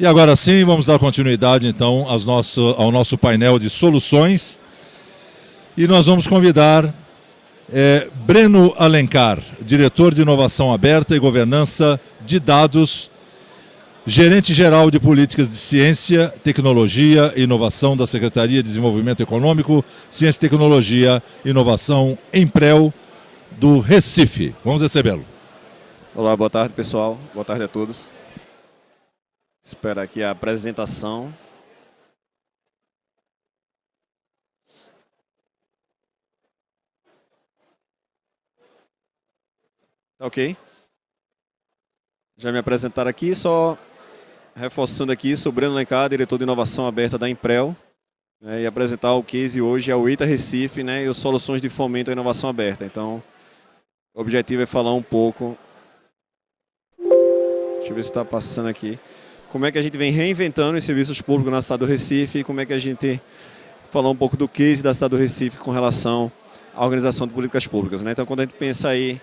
E agora sim, vamos dar continuidade então ao nosso painel de soluções. E nós vamos convidar Breno Alencar, diretor de Inovação Aberta e Governança de Dados, gerente-geral de Políticas de Ciência, Tecnologia e Inovação da Secretaria de Desenvolvimento Econômico, Ciência, Tecnologia e Inovação, Emprel, do Recife. Vamos recebê-lo. Olá, boa tarde, pessoal. Boa tarde a todos. Espero aqui a apresentação. Ok. Já me apresentaram aqui, só reforçando aqui, sou Breno Alencar, diretor de Inovação Aberta da Emprel, e apresentar o case hoje é o ITA Recife, e os soluções de fomento à inovação aberta. Então, o objetivo é falar um pouco, deixa eu ver se está passando aqui, como é que a gente vem reinventando os serviços públicos na cidade do Recife e como é que a gente falar um pouco do case da cidade do Recife com relação à organização de políticas públicas. Então, quando a gente pensa aí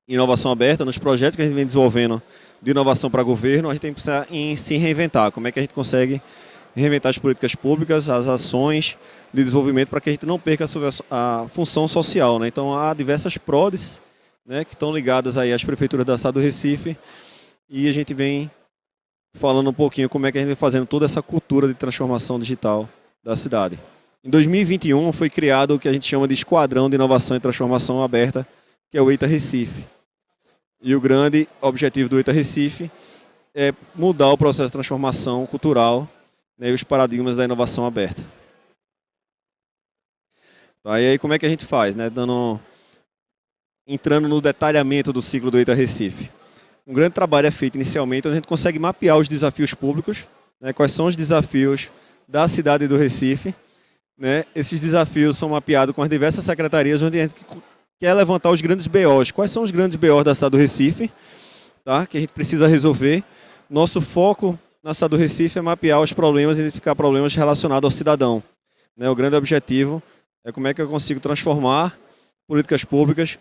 em inovação aberta, nos projetos que a gente vem desenvolvendo de inovação para governo, a gente tem que pensar em se reinventar. Como é que a gente consegue reinventar as políticas públicas, as ações de desenvolvimento para que a gente não perca a função social. Então, há diversas PRODES que estão ligadas aí às prefeituras da cidade do Recife e a gente vem falando um pouquinho como é que a gente vem fazendo toda essa cultura de transformação digital da cidade. Em 2021 foi criado o que a gente chama de Esquadrão de Inovação e Transformação Aberta, que é o ITA Recife. E o grande objetivo do ITA Recife é mudar o processo de transformação cultural e os paradigmas da inovação aberta. E aí como é que a gente faz? Entrando no detalhamento do ciclo do ITA Recife. Um grande trabalho é feito inicialmente, onde a gente consegue mapear os desafios públicos, quais são os desafios da cidade do Recife. Esses desafios são mapeados com as diversas secretarias, onde a gente quer levantar os grandes BOs. Quais são os grandes BOs da cidade do Recife, que a gente precisa resolver? Nosso foco na cidade do Recife é mapear os problemas e identificar problemas relacionados ao cidadão. O grande objetivo é como é que eu consigo transformar políticas públicas,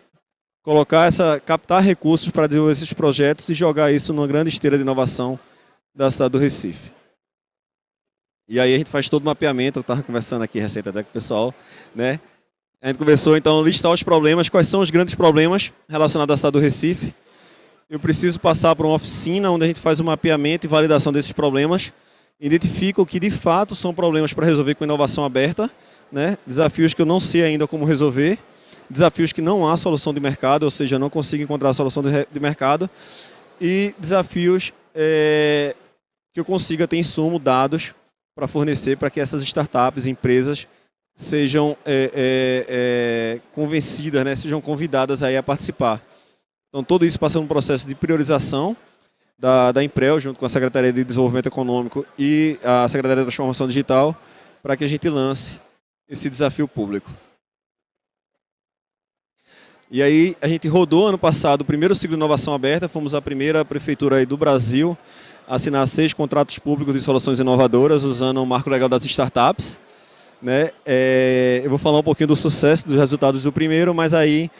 captar recursos para desenvolver esses projetos e jogar isso numa grande esteira de inovação da cidade do Recife. E aí a gente faz todo o mapeamento, eu estava conversando aqui recente até com o pessoal, A gente conversou, então, listar os problemas, quais são os grandes problemas relacionados à cidade do Recife. Eu preciso passar por uma oficina onde a gente faz o mapeamento e validação desses problemas, identifica o que de fato são problemas para resolver com inovação aberta, desafios que eu não sei ainda como resolver, desafios que não há solução de mercado, ou seja, eu não consigo encontrar a solução de mercado, e desafios que eu consiga ter insumo, dados, para fornecer para que essas startups, empresas, sejam convencidas, sejam convidadas aí a participar. Então, tudo isso passa um processo de priorização da Emprel, junto com a Secretaria de Desenvolvimento Econômico e a Secretaria de Transformação Digital, para que a gente lance esse desafio público. E aí, a gente rodou ano passado o primeiro ciclo de inovação aberta, fomos a primeira prefeitura aí do Brasil a assinar 6 contratos públicos de soluções inovadoras, usando o marco legal das startups. Eu vou falar um pouquinho do sucesso, dos resultados do primeiro, mas aí,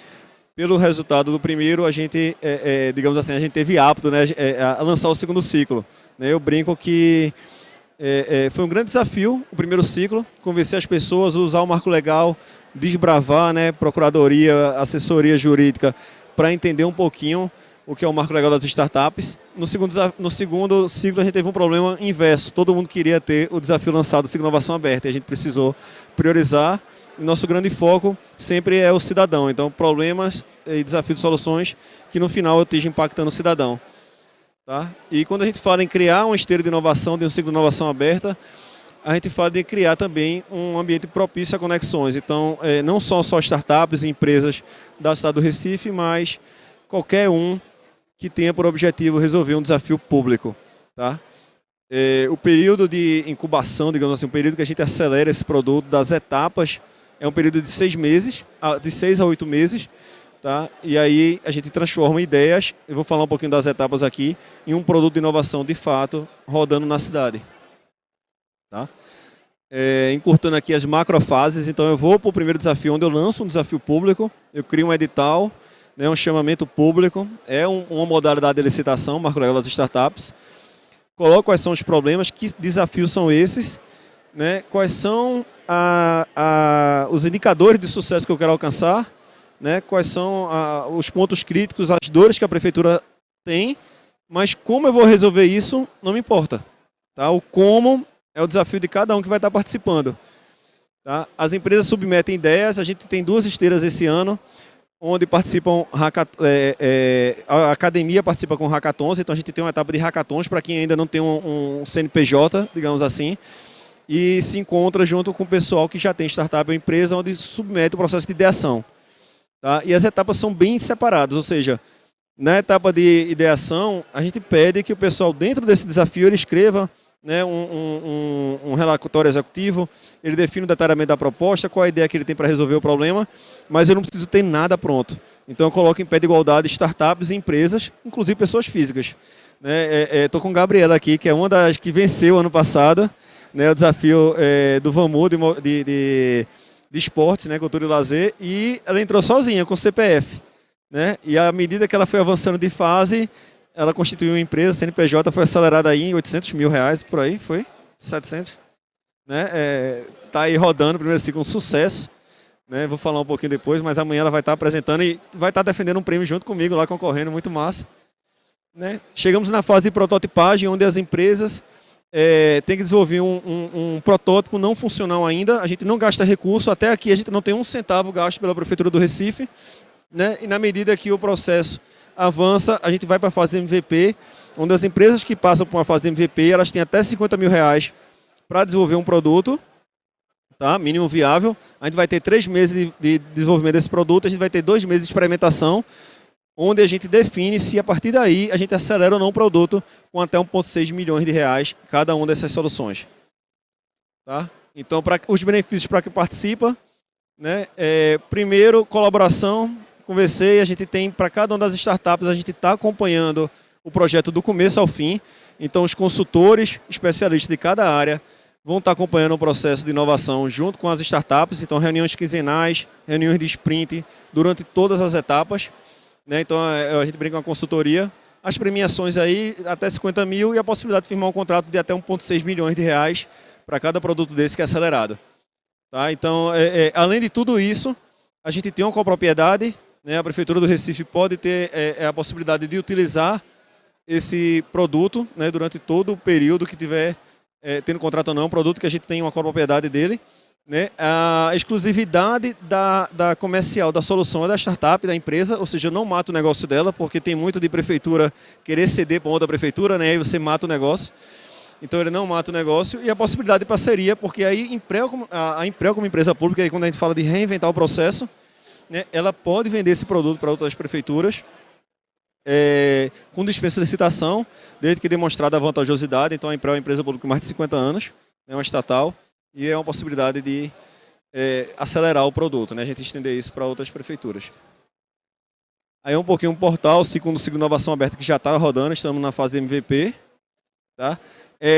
pelo resultado do primeiro, a gente, digamos assim, a gente teve apto a lançar o segundo ciclo. Eu brinco que foi um grande desafio o primeiro ciclo, convencer as pessoas a usar o marco legal, desbravar, procuradoria, assessoria jurídica, para entender um pouquinho o que é o marco legal das startups. No segundo ciclo a gente teve um problema inverso, todo mundo queria ter o desafio lançado do ciclo de inovação aberta, e a gente precisou priorizar, e nosso grande foco sempre é o cidadão, então problemas e desafios de soluções que no final eu esteja impactando o cidadão. E quando a gente fala em criar uma esteira de inovação, de um ciclo de inovação aberta, a gente fala de criar também um ambiente propício a conexões. Então, não só startups e empresas da cidade do Recife, mas qualquer um que tenha por objetivo resolver um desafio público. O período de incubação, digamos assim, o período que a gente acelera esse produto das etapas, é um período de 6 meses, de 6 a 8 meses. E aí a gente transforma ideias, eu vou falar um pouquinho das etapas aqui, em um produto de inovação de fato, rodando na cidade. Encurtando aqui as macrofases, então eu vou para o primeiro desafio, onde eu lanço um desafio público, eu crio um edital, um chamamento público, uma modalidade de licitação, marco legal das startups. coloco quais são os problemas, que desafios são esses, né? Quais são os indicadores de sucesso que eu quero alcançar, né? Quais são os pontos críticos, as dores que a prefeitura tem, mas como eu vou resolver isso não me importa. Tá? O como é o desafio de cada um que vai estar participando. Tá? As empresas submetem ideias, a gente tem 2 esteiras esse ano, onde participam, a academia participa com hackathons, então a gente tem uma etapa de hackathons para quem ainda não tem um CNPJ, digamos assim, e se encontra junto com o pessoal que já tem startup ou empresa, onde submete o processo de ideação. Tá? E as etapas são bem separadas, ou seja, na etapa de ideação, a gente pede que o pessoal, dentro desse desafio, ele escreva, né, um relatório executivo, ele define o detalhamento da proposta, qual a ideia que ele tem para resolver o problema, mas eu não preciso ter nada pronto. Então eu coloco em pé de igualdade startups e empresas, inclusive pessoas físicas. Estou com a Gabriela aqui, que é uma das que venceu ano passado, né, o desafio do VAMU de esportes, né, cultura e lazer, e ela entrou sozinha, com CPF. Né, e à medida que ela foi avançando de fase, ela constituiu uma empresa, a CNPJ foi acelerada aí em R$800 mil, por aí, foi? 700? Né? Tá aí rodando o primeiro ciclo, um sucesso. Né? Vou falar um pouquinho depois, mas amanhã ela vai estar apresentando e vai estar defendendo um prêmio junto comigo lá, concorrendo, muito massa. Né? Chegamos na fase de prototipagem, onde as empresas têm que desenvolver um protótipo não funcional ainda. A gente não gasta recurso, até aqui a gente não tem um centavo gasto pela Prefeitura do Recife. Né? E na medida que o processo avança, a gente vai para a fase de MVP, onde as empresas que passam por uma fase de MVP, elas têm até R$50 mil para desenvolver um produto, tá? Mínimo viável. A gente vai ter 3 meses de desenvolvimento desse produto, a gente vai ter 2 meses de experimentação, onde a gente define se a partir daí a gente acelera ou não o produto com até R$1,6 milhões cada uma dessas soluções. Tá? Então, os benefícios para quem participa, né? Primeiro, colaboração. Conversei, a gente tem, para cada uma das startups, a gente está acompanhando o projeto do começo ao fim. Então, os consultores, especialistas de cada área, vão estar acompanhando o processo de inovação junto com as startups. Então, reuniões quinzenais, reuniões de sprint, durante todas as etapas. Né? Então, a gente brinca com a consultoria. As premiações aí, até 50 mil, e a possibilidade de firmar um contrato de até R$1,6 milhões para cada produto desse que é acelerado. Tá? Então, além de tudo isso, a gente tem uma copropriedade. A Prefeitura do Recife pode ter a possibilidade de utilizar esse produto, né, durante todo o período que tiver tendo contrato ou não, um produto que a gente tem uma copropriedade dele. Né, a exclusividade da comercial da solução é da startup, da empresa, ou seja, eu não mato o negócio dela, porque tem muito de prefeitura querer ceder para outra prefeitura, né, aí você mata o negócio. Então ele não mata o negócio. E a possibilidade de parceria, porque aí a Imprel como empresa pública, aí quando a gente fala de reinventar o processo, né, ela pode vender esse produto para outras prefeituras com dispensa de licitação, desde que demonstrada a vantajosidade. Então a Imprel é uma empresa pública com mais de 50 anos, é uma estatal, e é uma possibilidade de acelerar o produto, né, a gente estender isso para outras prefeituras. Aí um pouquinho o portal, segundo ciclo de inovação aberta, que já está rodando, estamos na fase de MVP. Tá?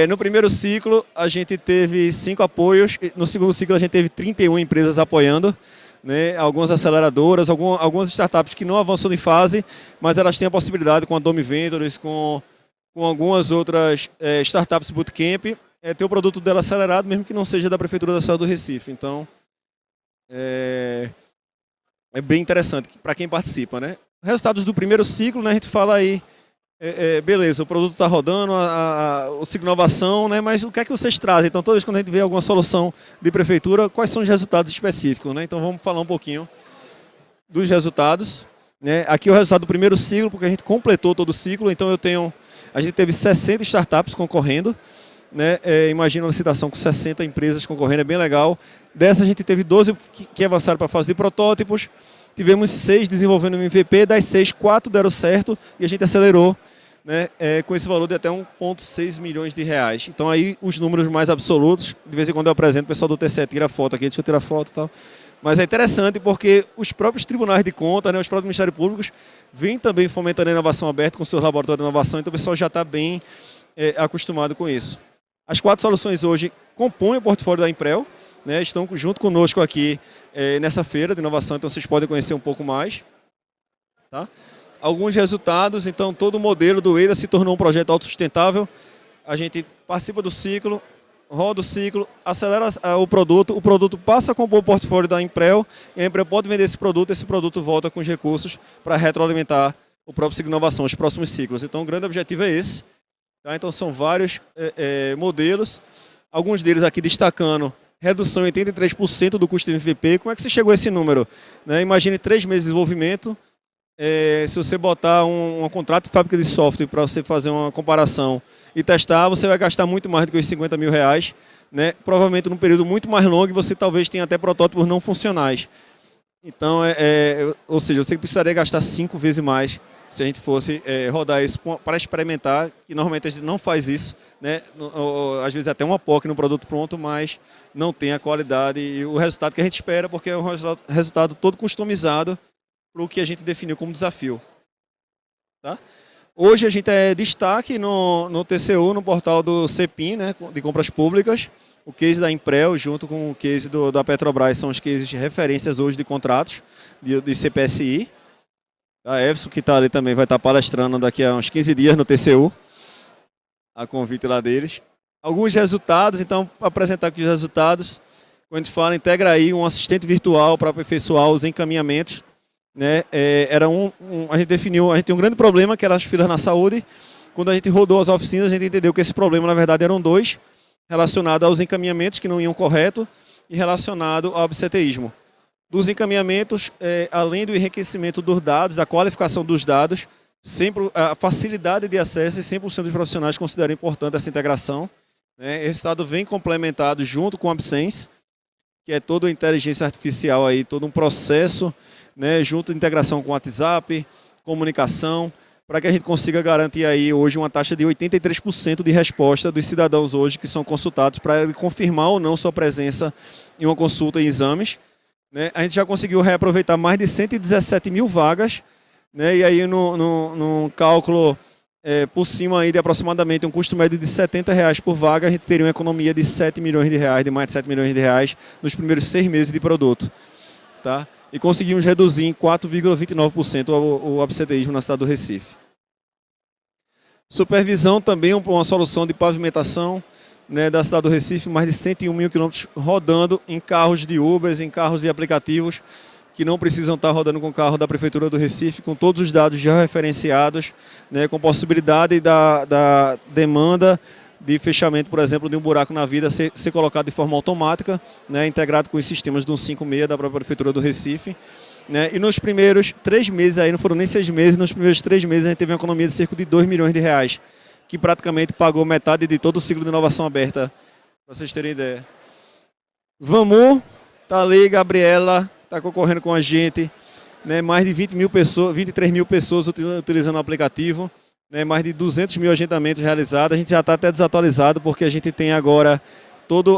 No primeiro ciclo a gente teve 5 apoios, no segundo ciclo a gente teve 31 empresas apoiando. Né, algumas aceleradoras, algumas startups que não avançam de fase, mas elas têm a possibilidade com a Domi Ventures, com algumas outras startups bootcamp, ter o produto dela acelerado, mesmo que não seja da Prefeitura da Cidade do Recife. Então, é bem interessante para quem participa. Né? Resultados do primeiro ciclo, né, a gente fala aí, beleza, o produto está rodando, o ciclo de inovação, né, mas o que é que vocês trazem? Então, toda vez que a gente vê alguma solução de prefeitura, quais são os resultados específicos? Né? Então, vamos falar um pouquinho dos resultados. Né? Aqui é o resultado do primeiro ciclo, porque a gente completou todo o ciclo, então a gente teve 60 startups concorrendo. Né? Imagina uma licitação com 60 empresas concorrendo, é bem legal. Dessa a gente teve 12 que avançaram para a fase de protótipos, tivemos 6 desenvolvendo o MVP, das 6, 4 deram certo e a gente acelerou, né, com esse valor de até R$1,6 milhões. Então aí os números mais absolutos, de vez em quando eu apresento, o pessoal do TCE tira foto aqui, deixa eu tirar foto e tal. Mas é interessante porque os próprios tribunais de contas, né, os próprios ministérios públicos, vêm também fomentando a inovação aberta com seus laboratórios de inovação, então o pessoal já está bem acostumado com isso. As 4 soluções hoje compõem o portfólio da Imprel, né, estão junto conosco aqui nessa feira de inovação, então vocês podem conhecer um pouco mais. Tá? Alguns resultados, então todo o modelo do EIDA se tornou um projeto autossustentável. a gente participa do ciclo, roda o ciclo, acelera o produto passa a compor o portfólio da Imprel, e a Imprel pode vender esse produto volta com os recursos para retroalimentar o próprio ciclo de inovação, os próximos ciclos. Então o grande objetivo é esse. Tá? Então são vários modelos, alguns deles aqui destacando redução em 83% do custo de MVP. Como é que você chegou a esse número? Né? Imagine 3 meses de desenvolvimento, se você botar um contrato de fábrica de software para você fazer uma comparação e testar, você vai gastar muito mais do que os R$50 mil, né? Provavelmente num período muito mais longo, e você talvez tenha até protótipos não funcionais. Então, ou seja, você precisaria gastar 5 vezes mais se a gente fosse rodar isso para experimentar, e normalmente a gente não faz isso, né? Às vezes até uma POC no produto pronto, mas não tem a qualidade e o resultado que a gente espera, porque é um resultado todo customizado para o que a gente definiu como desafio. Tá? Hoje a gente é destaque no TCU, no portal do CEPIM, né, de compras públicas. O case da Imprel junto com o case da Petrobras são os cases de referências hoje de contratos de CPSI. A Everson, que está ali também, vai estar palestrando daqui a uns 15 dias no TCU, a convite lá deles. Alguns resultados, então, para apresentar aqui os resultados, quando a gente fala, integra aí um assistente virtual para aperfeiçoar os encaminhamentos. Né? A gente definiu, a gente tem um grande problema, que era as filas na saúde. Quando a gente rodou as oficinas, a gente entendeu que esse problema, na verdade, eram 2, relacionado aos encaminhamentos que não iam correto e relacionado ao absenteísmo. Dos encaminhamentos, além do enriquecimento dos dados, da qualificação dos dados, sempre a facilidade de acesso, e 100% dos profissionais consideram importante essa integração. Né? Esse dado vem complementado junto com o ABSense, que é toda a inteligência artificial, aí, todo um processo, né, junto de integração com o WhatsApp, comunicação, para que a gente consiga garantir aí hoje uma taxa de 83% de resposta dos cidadãos hoje que são consultados para confirmar ou não sua presença em uma consulta e exames. Né? A gente já conseguiu reaproveitar mais de 117 mil vagas, né? E aí no cálculo por cima aí de aproximadamente um custo médio de R$70 por vaga, a gente teria uma economia de R$7 milhões, de mais de R$7 milhões nos primeiros 6 meses de produto. Tá? E conseguimos reduzir em 4,29% o absenteísmo na cidade do Recife. Supervisão também, uma solução de pavimentação, né, da cidade do Recife, mais de 101 mil quilômetros rodando em carros de Ubers, em carros de aplicativos, que não precisam estar rodando com o carro da Prefeitura do Recife, com todos os dados já referenciados, né, com possibilidade da demanda de fechamento, por exemplo, de um buraco na vida ser colocado de forma automática, né, integrado com os sistemas do 156 da própria Prefeitura do Recife. Né, e nos primeiros 3 meses, aí não foram nem 6 meses, nos primeiros 3 meses a gente teve uma economia de cerca de R$2 milhões, que praticamente pagou metade de todo o ciclo de inovação aberta, para vocês terem ideia. Vamu, tá ali, Gabriela, está concorrendo com a gente, né, mais de 23 mil pessoas utilizando o aplicativo. Né, mais de 200 mil agendamentos realizados. A gente já está até desatualizado, porque a gente tem agora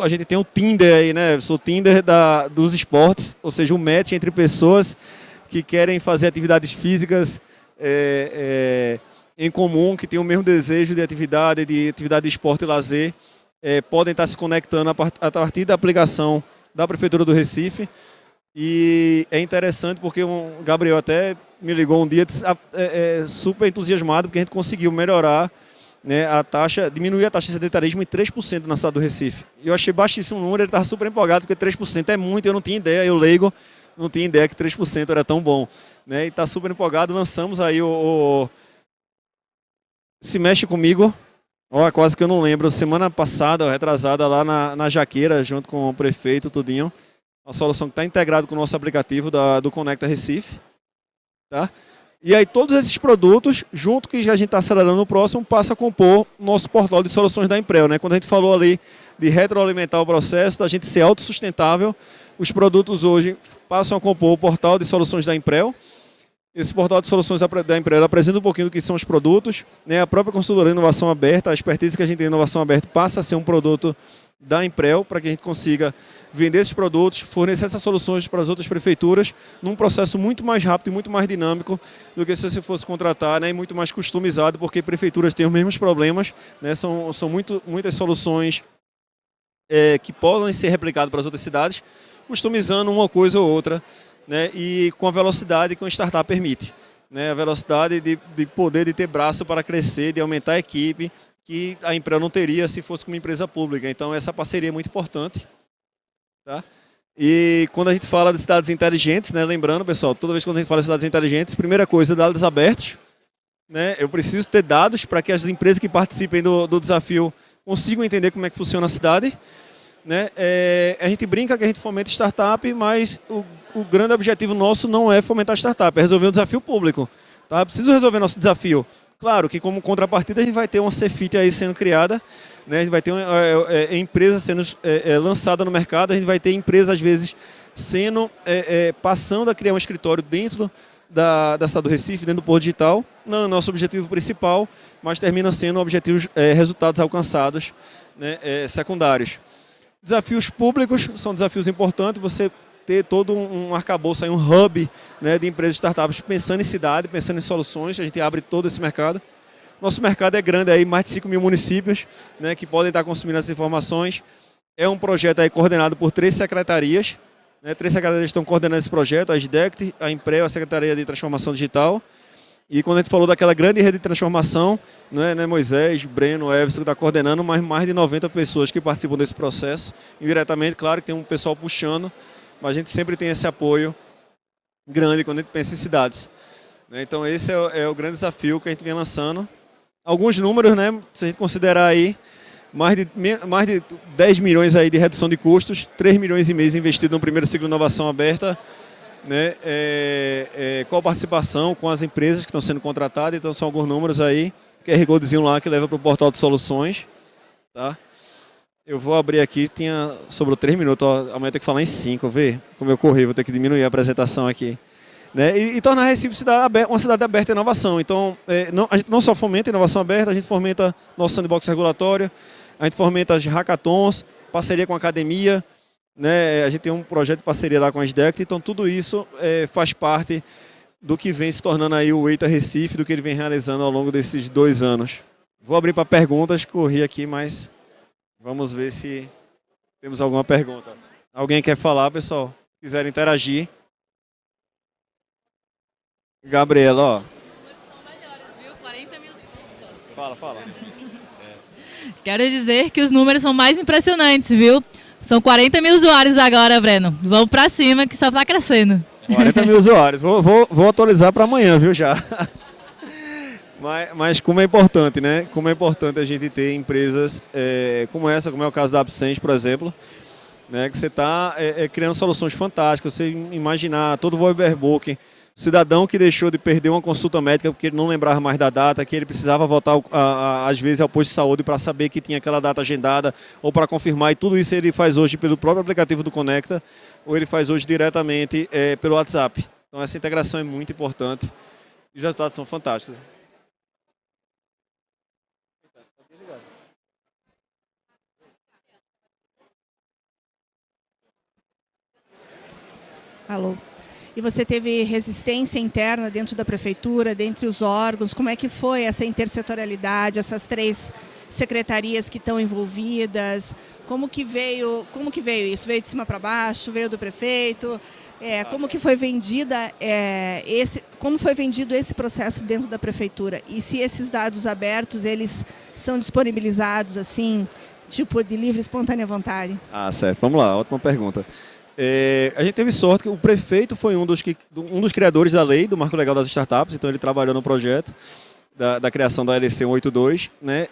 a gente tem o Tinder aí, né? O Tinder dos esportes, ou seja, um match entre pessoas que querem fazer atividades físicas em comum, que têm o mesmo desejo de atividade de esporte e lazer, podem estar se conectando a partir da aplicação da Prefeitura do Recife. E é interessante porque o Gabriel até me ligou um dia super entusiasmado, porque a gente conseguiu melhorar, né, diminuir a taxa de sedentarismo em 3% na cidade do Recife. Eu achei baixíssimo o número, ele estava super empolgado, porque 3% é muito, eu não tinha ideia, eu leigo, não tinha ideia que 3% era tão bom. Né, e está super empolgado, lançamos aí Se Mexe Comigo, quase que eu não lembro, semana passada, retrasada, lá na Jaqueira, junto com o prefeito, tudinho. Uma solução que está integrada com o nosso aplicativo do Conecta Recife. Tá? E aí todos esses produtos, junto que a gente está acelerando no próximo, passa a compor o nosso portal de soluções da Imprel. Né? Quando a gente falou ali de retroalimentar o processo, da gente ser autossustentável, os produtos hoje passam a compor o portal de soluções da Imprel. Esse portal de soluções da Imprel apresenta um pouquinho do que são os produtos. Né? A própria consultoria de inovação aberta, a expertise que a gente tem em inovação aberta passa a ser um produto da Imprel, para que a gente consiga vender esses produtos, fornecer essas soluções para as outras prefeituras, num processo muito mais rápido e muito mais dinâmico do que se você fosse contratar, né, e muito mais customizado, porque prefeituras têm os mesmos problemas, né, são muitas soluções que podem ser replicadas para as outras cidades, customizando uma coisa ou outra, né, e com a velocidade que uma startup permite. Né, a velocidade de poder de ter braço para crescer, de aumentar a equipe, que a Imprel não teria se fosse como empresa pública. Então, essa parceria é muito importante. Tá? E quando a gente fala de cidades inteligentes, né, lembrando, pessoal, toda vez que a gente fala de cidades inteligentes, primeira coisa, dados abertos. Né? Eu preciso ter dados para que as empresas que participem do desafio consigam entender como é que funciona a cidade. Né? A gente brinca que a gente fomenta startup, mas o grande objetivo nosso não é fomentar startup, é resolver um desafio público. Tá? Preciso resolver nosso desafio. Claro que como contrapartida a gente vai ter uma Cefit aí sendo criada, né? A gente vai ter uma empresa sendo lançada no mercado, a gente vai ter empresas às vezes sendo passando a criar um escritório dentro da cidade do Recife, dentro do Porto Digital, não é o nosso objetivo principal, mas termina sendo objetivos, resultados alcançados, né, secundários. Desafios públicos são desafios importantes, você ter todo um arcabouço, aí, um hub, né, de empresas e startups pensando em cidade, pensando em soluções, a gente abre todo esse mercado. Nosso mercado é grande, aí, mais de 5 mil municípios, né, que podem estar consumindo essas informações. É um projeto aí coordenado por 3 secretarias, né, 3 secretarias estão coordenando esse projeto, a SDECT, a Imprel, a Secretaria de Transformação Digital. E quando a gente falou daquela grande rede de transformação, não é Moisés, Breno, Everson, que está coordenando, mas mais de 90 pessoas que participam desse processo. Indiretamente, claro que tem um pessoal puxando, mas a gente sempre tem esse apoio grande quando a gente pensa em cidades. Então esse é o grande desafio que a gente vem lançando. Alguns números, né, se a gente considerar aí, mais de 10 milhões aí de redução de custos, 3 milhões e meio investidos no primeiro ciclo de inovação aberta, né, com a participação com as empresas que estão sendo contratadas. Então são alguns números aí, QR Codezinho lá que leva para o portal de soluções. Tá? Eu vou abrir aqui, sobrou 3 minutos, amanhã eu tenho que falar em 5, vê como eu corri, vou ter que diminuir a apresentação aqui. Né? E tornar Recife uma cidade aberta à inovação. Então, a gente não só fomenta a inovação aberta, a gente fomenta nosso sandbox regulatório, a gente fomenta as hackathons, parceria com a academia, né? A gente tem um projeto de parceria lá com a SDECT, então tudo isso faz parte do que vem se tornando aí o EITA Recife, do que ele vem realizando ao longo desses 2 anos. Vou abrir para perguntas, corri aqui, mas vamos ver se temos alguma pergunta. Alguém quer falar, pessoal? Quiser interagir. Gabriela, ó. Os números são melhores, viu? 40 mil. Fala. Quero dizer que os números são mais impressionantes, viu? São 40 mil usuários agora, Breno. Vamos pra cima que só está crescendo. 40 mil usuários. Vou atualizar para amanhã, viu, já. Mas como é importante, né? Como é importante a gente ter empresas como essa, como é o caso da Absence, por exemplo, né? Que você está criando soluções fantásticas. Você imaginar todo o overbooking, cidadão que deixou de perder uma consulta médica porque ele não lembrava mais da data, que ele precisava voltar às vezes ao posto de saúde para saber que tinha aquela data agendada ou para confirmar, e tudo isso ele faz hoje pelo próprio aplicativo do Conecta ou ele faz hoje diretamente pelo WhatsApp. Então essa integração é muito importante e os resultados são fantásticos. Alô. E você teve resistência interna dentro da prefeitura, dentre os órgãos? Como é que foi essa intersetorialidade, essas 3 secretarias que estão envolvidas? Como que veio isso? Veio de cima para baixo? Veio do prefeito? Como que foi como foi vendido esse processo dentro da prefeitura? E se esses dados abertos, eles são disponibilizados assim, tipo de livre e espontânea vontade? Certo. Vamos lá, ótima pergunta. A gente teve sorte que o prefeito foi um dos criadores da lei, do Marco Legal das Startups, então ele trabalhou no projeto da criação da LC 182. Né?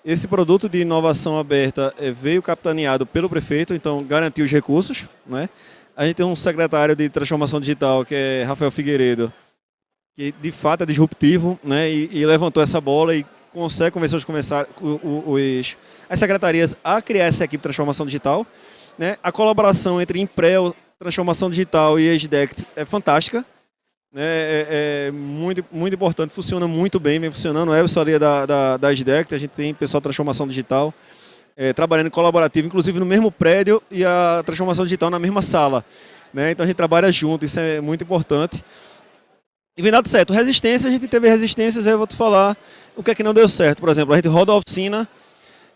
Esse produto de inovação aberta veio capitaneado pelo prefeito, então garantiu os recursos. Né? A gente tem um secretário de transformação digital, que é Rafael Figueiredo, que de fato é disruptivo, né? e levantou essa bola e consegue convencer as secretarias a criar essa equipe de transformação digital. Né? A colaboração entre Imprel, Transformação Digital e SDECT é fantástica. Né? É muito, muito importante, funciona muito bem, vem funcionando. É a pessoaria da SDECT, a gente tem pessoal de Transformação Digital trabalhando em colaborativo, inclusive no mesmo prédio, e a Transformação Digital na mesma sala. Né? Então a gente trabalha junto, isso é muito importante. E vem dado certo. Resistência, a gente teve resistências, aí eu vou te falar o que é que não deu certo. Por exemplo, a gente roda a oficina,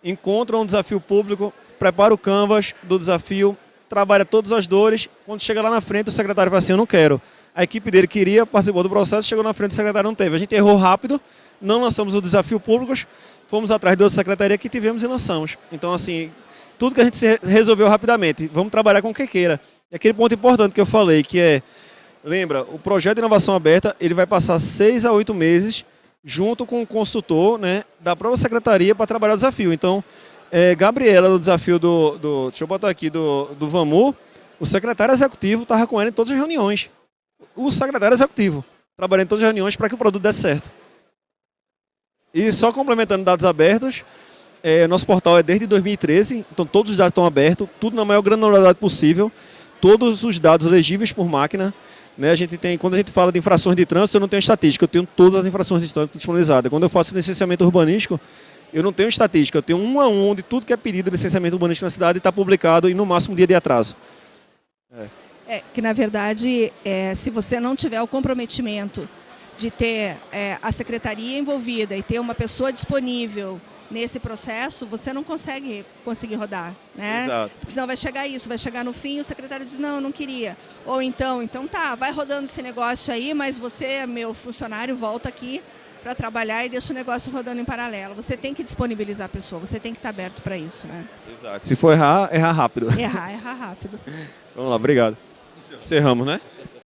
encontra um desafio público, prepara o canvas do desafio, trabalha todas as dores. Quando chega lá na frente, o secretário fala assim, eu não quero. A equipe dele queria, participou do processo, chegou na frente, o secretário não teve. A gente errou rápido, não lançamos o desafio públicos, fomos atrás de outra secretaria que tivemos e lançamos. Então, assim, tudo que a gente resolveu rapidamente, vamos trabalhar com quem queira. E aquele ponto importante que eu falei, que é, lembra, o projeto de inovação aberta, ele vai passar 6 a 8 meses junto com o consultor, né, da própria secretaria para trabalhar o desafio. Então, Gabriela, no desafio deixa eu botar aqui, do VAMU, o secretário executivo estava com ela em todas as reuniões. O secretário executivo, trabalhando em todas as reuniões para que o produto desse certo. E só complementando dados abertos, nosso portal é desde 2013, então todos os dados estão abertos, tudo na maior granularidade possível, todos os dados legíveis por máquina. Né, quando a gente fala de infrações de trânsito, eu não tenho estatística, eu tenho todas as infrações de trânsito disponibilizadas. Quando eu faço licenciamento urbanístico, eu não tenho estatística, eu tenho 1 a 1 de tudo que é pedido de licenciamento urbanístico na cidade e está publicado em no máximo um dia de atraso. Que na verdade, se você não tiver o comprometimento de ter a secretaria envolvida e ter uma pessoa disponível nesse processo, você não conseguir rodar, né? Exato. Porque senão vai chegar no fim e o secretário diz, não, eu não queria. Ou então tá, vai rodando esse negócio aí, mas você, meu funcionário, volta aqui para trabalhar e deixa o negócio rodando em paralelo. Você tem que disponibilizar a pessoa, você tem que estar aberto para isso, né? Exato. Se for errar rápido. Errar rápido. Vamos lá, obrigado. Encerramos, né?